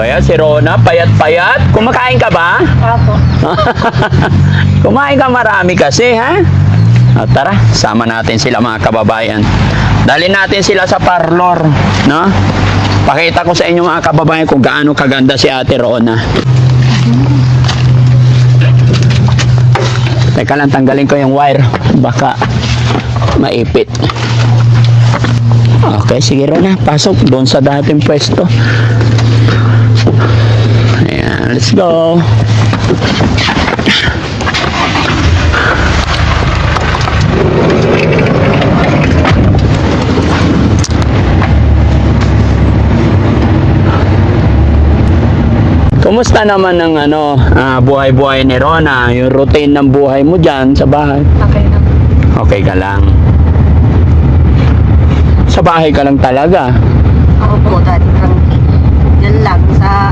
ba yan? Si Rona, payat-payat. Kumakain ka ba? Opo. Kumain ka marami kasi, ha? O, tara, sama natin sila mga kababayan. Dalhin natin sila sa parlor, no? Pakita ko sa inyo mga kababayan kung gaano kaganda si Ate Rona. Teka lang, tanggalin ko yung wire. Baka maipit. Okay, sige Rona, pasok doon sa dating pwesto. Ayan, let's go. Kumusta naman ang buhay-buhay ni Rona? Yung routine ng buhay mo dyan sa bahay? Okay na. Okay ka lang? Sa bahay ka lang talaga? Opo, dati kang yan lang,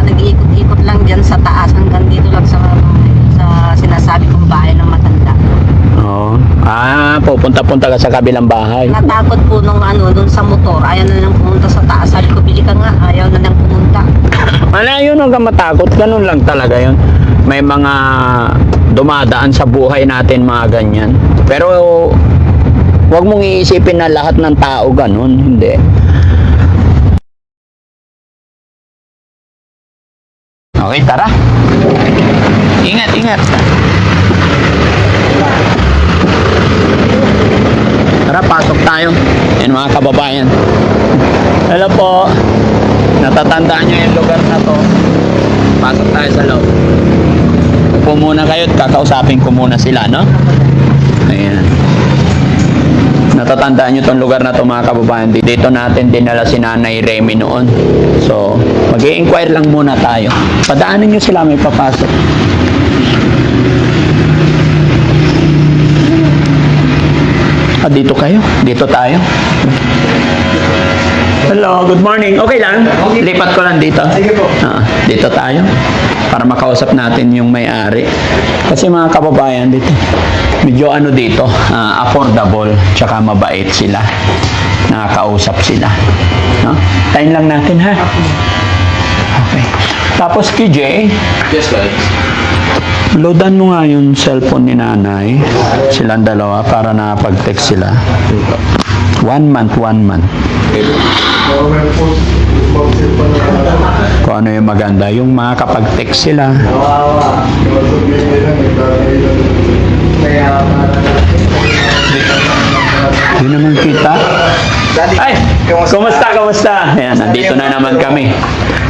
nag-iikot-ikot lang dyan sa taas hanggang dito lang sa sinasabi kong bahay ng matanda. Oo. Pupunta-punta ka sa kabilang bahay. Natakot po nung dun sa motor, ayaw na nang pumunta sa taas. Sabi ko, bili ka nga, ayaw na nang pumunta. Yun huwag kang matakot. Ganun lang talaga yun. May mga dumadaan sa buhay natin mga ganyan. Pero huwag mong iisipin na lahat ng tao ganun. Hindi. Okay, tara. Ingat, ingat. Tara, pasok tayo. Yan mga kababayan. Hello po. Natatandaan nyo yung lugar na to. Pasok tayo sa loob. Upo muna kayo at kakausapin ko muna sila, no? Ayan. Natatandaan nyo tong lugar na to mga kababayan. Dito natin dinala si Nanay Remy noon. So, mag-i-inquire lang muna tayo. Padaanin nyo sila, may papasok. Dito kayo? Dito tayo? Hello, good morning. Okay lang? Lipat ko lang dito. Sige po. Dito tayo. Para makausap natin yung may-ari. Kasi mga kababayan dito, medyo dito, affordable, tsaka mabait sila. Nakakausap sila. No? Tayin lang natin, ha? Okay. Tapos, KJ, Yes, guys. loadan mo nga yung cellphone ni nanay. Silang dalawa para nakapag-text sila. 1 month. Kung ano yung maganda, yung makakapag-text sila. Yun naman kita. Ay, kumusta? Ayan, nandito na naman kami.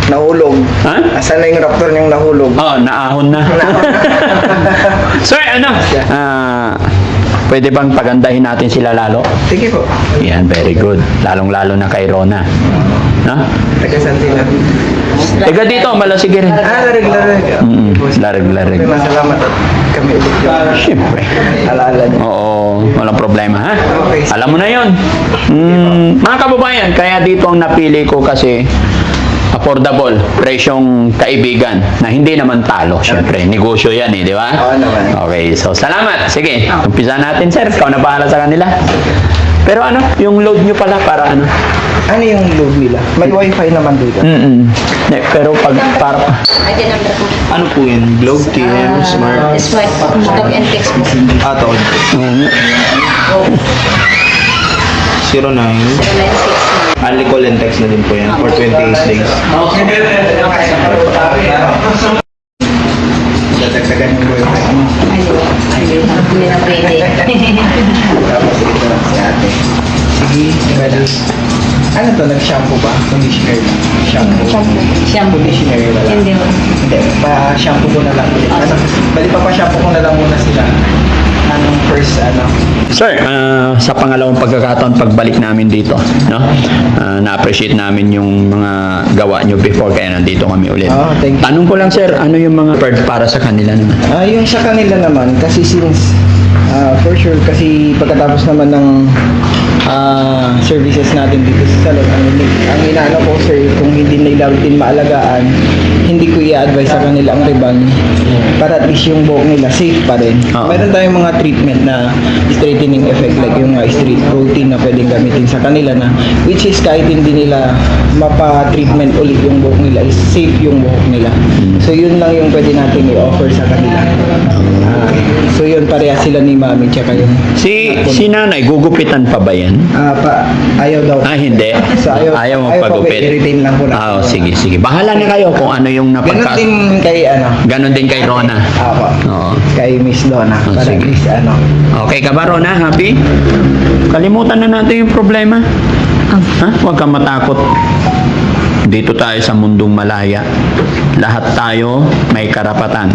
Nahulog. Ha? Asan na yung raptor niyong nahulog? Naahon na. Sir, pwede bang pagandahin natin sila lalo? Sige po. Yan, very good. Lalong-lalo na kay Rona. No? Tagasan sila. Taga dito, malasige rin. Larig. Larig. Salamat at kami ulit yung Siyempre. alaala niyo. Oo, walang problema, ha? Okay. Alam mo na yon. Mga kababayan, kaya dito ang napili ko kasi affordable, presyong kaibigan na hindi naman talo. Siyempre, negosyo yan di ba? Oo naman. Okay, so salamat. Sige, umpisa natin, sir. Ikaw na bahala sa kanila. Pero yung load nyo pala para ano? Ano yung load nila? May wifi naman dito. Pero para ID number po. Ano po yun? Globe, TM, Smart? Smart po. Talk and text po. Ato. 09. 096. Only call and text na din po yan for 28 days. Dadagdagan yung wifi. Ayun. Hindi na pwede. Tapos ito lang si ate. Sige, ready. Ano to? Nag-shampoo ba? Conditioner lang. Shampoo. Shampoo. Conditioner na lang. Hindi mo. Hindi, pa-shampoo ko na lang ulit. Bali pa-shampoo ko na lang muna sila. Anong first, Sir, sa pangalawang pagkakataon pagbalik namin dito, no? Na-appreciate namin yung mga gawa nyo before kaya nandito kami ulit. Thank you. Tanong ko lang sir, ano yung mga preferred para sa kanila naman? Yung sa kanila naman, kasi since For sure, kasi pagkatapos naman ng services natin dito sa salon, ang inaano ko sir, kung hindi nila din maalagaan, hindi ko i-advise sa kanila ang ribbon para at least yung buhok nila safe pa rin. Oo. Meron tayong mga treatment na straightening effect like yung straight protein na pwedeng gamitin sa kanila na which is kahit hindi nila mapa-treatment ulit yung buhok nila, is safe yung buhok nila. So yun lang yung pwede natin i-offer sa kanila. So yun, pareha sila ni mami tsaka yung Si nanay, gugupitan pa ba yan? ayaw daw. Hindi. So, Ayaw pa, magpagupit. i-retain lang ko na. Sige, sige. Bahala na kayo kung ano yung Ganon din kay Ganon din kay Rona. Ako. Oo. Kay Miss Donna. Para at Sige. least Okay ka ba, Rona? Happy? Kalimutan na natin yung problema. Ha? Huwag kang matakot. Dito tayo sa mundong malaya. Lahat tayo may karapatan.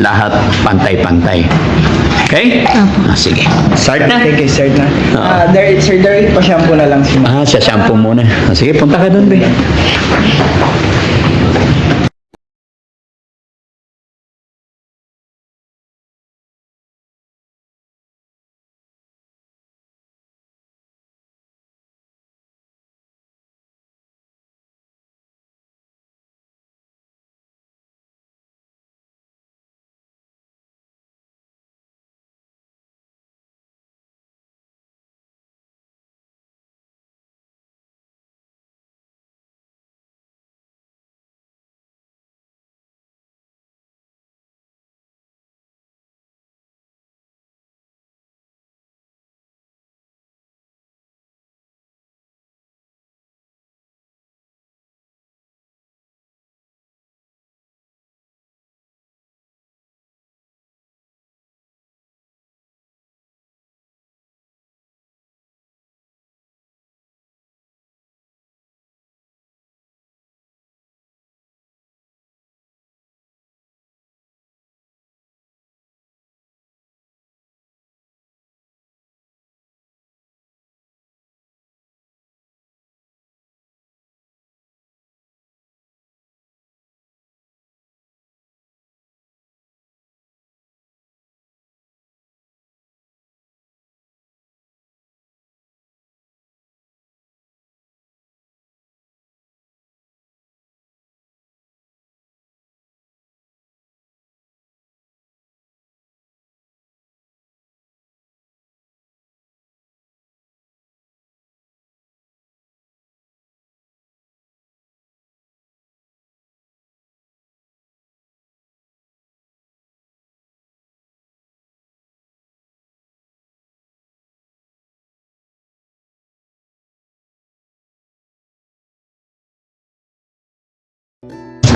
Lahat pantay-pantay. Okay? Sige. Start na. Thank you, sir na. Oo. Sir, there pa-shampoo na lang si ma'am. Siya shampoo muna. Sige, punta ka doon, be.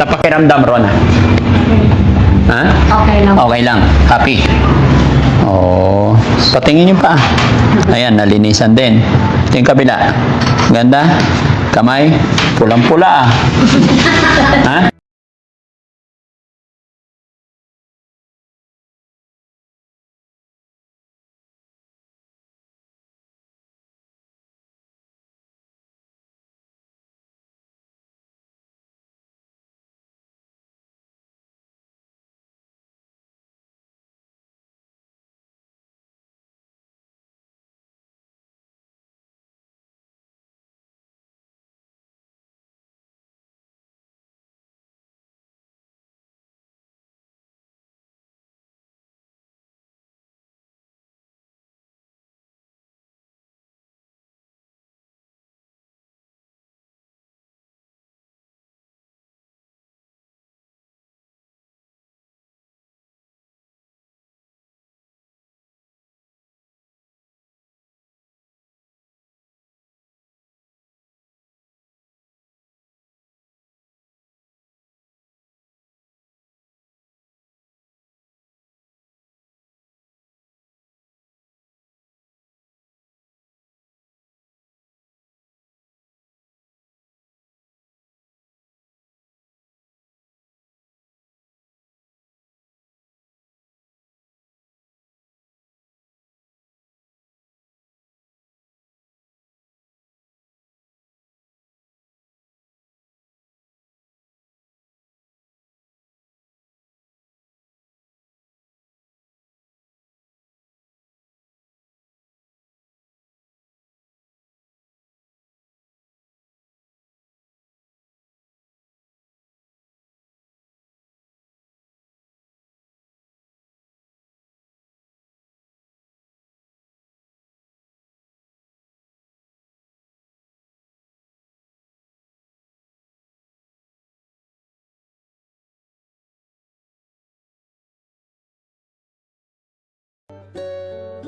Sa pakiramdam, Rona. Ha? Okay lang. Okay lang. Happy. Oh, patingin yung pa. Ayan, nalinisan din. Ito yung kabila. Ganda. Kamay. Pulang-pula. Ha?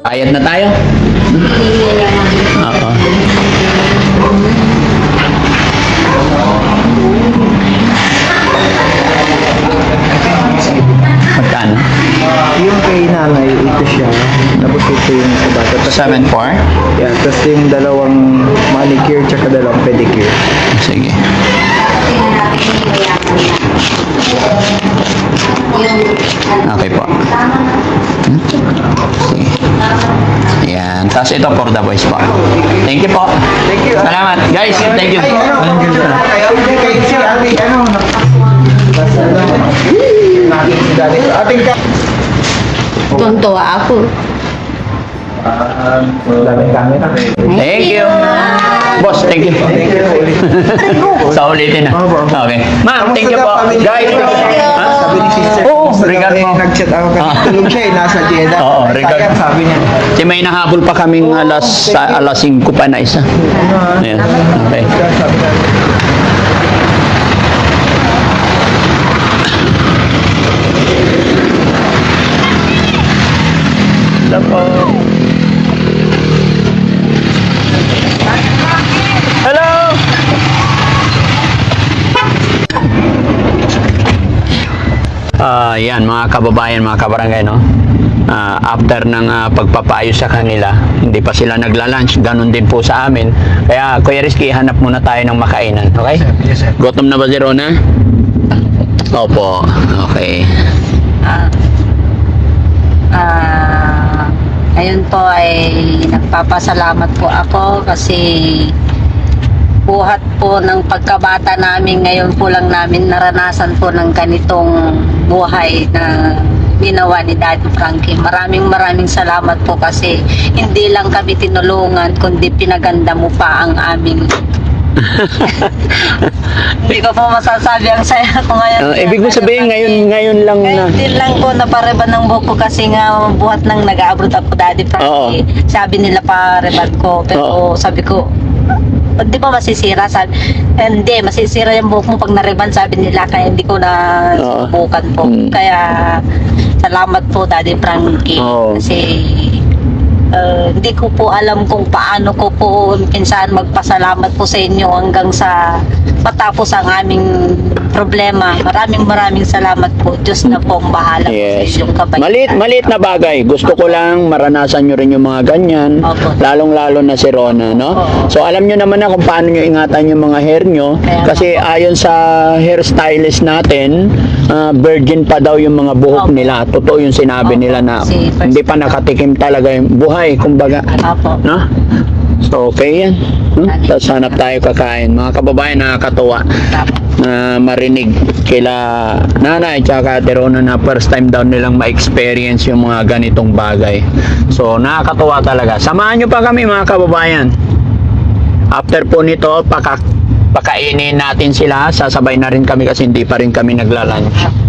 Bayad na tayo. Oo. Magkano? Yung kay nanay, ito siya. Tapos ito yung sa bata. Tapos 7.4? yeah, tapos yung dalawang manicure tsaka dalawang pedicure. Sige. Okay po. Sige. Ayan. Tapos ito for the boys po. Thank you po. Thank you. Salamat. Guys, thank you. Ay, kay si Ate, basta natin si Daddy. Ating ka. Tuntua ako. Daming camera. Thank you. Boss, thank you. Thank you. Sa ulitin na. Opo. Okay. Ma'am, thank you po. Guys, ha? Sabi ni sister. Oo, Basta regard kami mo. Nag-chat ako kasi Ah. tulog siya nasa Jeddah. Oo, regard. Kaya sabi niya. Kasi may nahabol pa kaming alas 5 pa na isa. Ayan. Okay. Kaya sabi niya. Hello! Yan mga kababayan, mga kabarangay, no? After ng pagpapaayos sa kanila, hindi pa sila nagla-lunch, ganun din po sa amin. Kaya Kuya Rizky, hanap muna tayo ng makainan, okay? Yes, sir. Gutom na ba si Rona? Opo, okay. Ngayon po ay nagpapasalamat po ako kasi buhat po ng pagkabata namin, ngayon po lang namin naranasan po ng ganitong buhay na ginawa ni Daddy Frankie. Maraming salamat po kasi hindi lang kami tinulungan kundi pinaganda mo pa ang aming hindi ko po masasabi ang saya ko ngayon. Ibig mo sabihin, ngayon lang na... Ngayon din lang po napareban ng buhok ko kasi nga buhat nang nag-abroad ako, Daddy Frankie. Sabi nila pareban ko, pero sabi ko, hindi pa masisira, sabi, hindi, masisira yung buhok mo pag nareban, sabi nila, kaya hindi ko na subukan po. Kaya salamat po, Daddy Frankie. Kasi hindi ko po alam kung paano ko po minsan magpasalamat po sa inyo hanggang sa matapos ang aming problema. Maraming salamat po. Diyos na po ang bahala po sa inyong kabaitan. Maliit na bagay. Gusto ko lang maranasan nyo rin yung mga ganyan. Opo. Lalong-lalo na si Rona, no? Opo. So, alam nyo naman na kung paano nyo ingatan yung mga hair nyo. Kaya Kasi ayon sa hairstylist natin, virgin pa daw yung mga buhok Opo. nila. Totoo yung sinabi Opo. nila na Si first hindi pa nakatikim talaga yung buhay, kumbaga. Apo. No? So, okay yan. Tapos hanap tayo kakain. Mga kababayan, nakakatuwa na marinig kila nanay tsaka Ate Rona na first time daw nilang ma-experience yung mga ganitong bagay. So, nakakatuwa talaga. Samahan nyo pa kami mga kababayan. After po nito, pakainin natin sila. Sasabay na rin kami kasi hindi pa rin kami naglalunch.